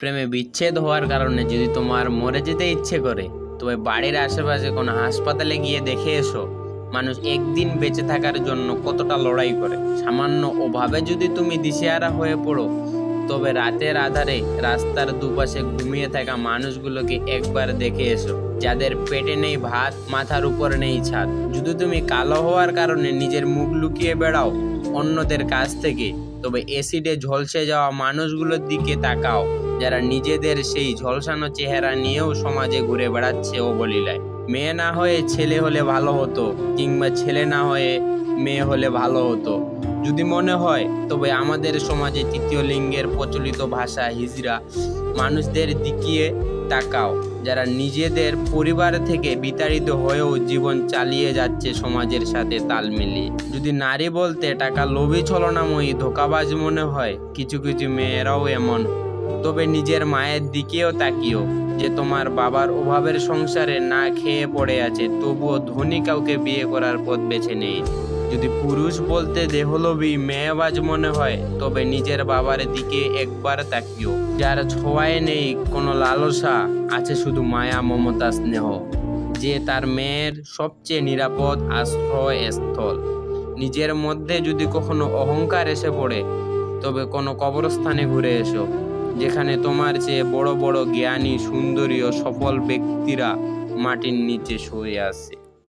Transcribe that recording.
প্রেমে বিচ্ছেদ হওয়ার কারণে যদি তোমার মরে যেতে ইচ্ছে করে, তবে বাড়ির আশেপাশে কোনো হাসপাতালে গিয়ে দেখে এসো মানুষ একদিন বেঁচে থাকার জন্য কতটা লড়াই করে। সামান্য অভাবে যদি তুমি দিশেহারা হয়ে পড়ো, তবে রাতের আধারে রাস্তার দুপাশে ঘুমিয়ে থাকা মানুষগুলোকে একবার দেখে এসো, যাদের পেটে নেই ভাত, মাথার উপর নেই ছাদ। যদি তুমি কালো হওয়ার কারণে নিজের মুখ লুকিয়ে বেড়াও অন্যদের কাছ থেকে, তবে অ্যাসিডে ঝলসে যাওয়া মানুষগুলোর দিকে তাকাও, যারা নিজেদের সেই ঝলসানো চেহারা নিয়েও সমাজে ঘুরে বেড়াচ্ছে অবলীলায়। মেয়ে না হয়ে ছেলে হলে ভালো হতো, কিংবা ছেলে না হয়ে মেয়ে হলে ভালো হতো। যদি মনে হয়, তবে আমাদের সমাজে তৃতীয় লিঙ্গের প্রচলিত ভাষা হিজড়া মানুষদের দিকে তাকাও, যারা নিজেদের পরিবার থেকে বিতাড়িত হয়েও জীবন চালিয়ে যাচ্ছে সমাজের সাথে তাল মিলিয়ে। যদি নারী বলতে টাকা লোভী ছলনাময়ী ধোঁকাবাজ মনে হয়, কিছু কিছু মেয়েরাও এমন, তবে নিজের মায়ের দিকেও তাকিও, যে তোমার বাবার অভাবের সংসারে না খেয়ে পড়ে আছে, তবুও ধনী কাউকে বিয়ে করার পথ বেছে নেই। যদি পুরুষ বলতে দেহলোভী মেয়েবাজ মনে হয়, তবে নিজের বাবার দিকে একবার তাকিও, যার ছোঁয়ায় নেই কোনো লালসা, আছে শুধু মায়া, মমতা, স্নেহ, যে তার মেয়ের সবচেয়ে নিরাপদ আশ্রয়স্থল। নিজের মধ্যে যদি কখনো অহংকার এসে পড়ে, তবে কোনো কবরস্থানে ঘুরে এসো, যেখানে তোমার চেয়ে বড় বড় জ্ঞানী, সুন্দরী ও সফল ব্যক্তিরা মাটির নিচে শুয়ে আছে।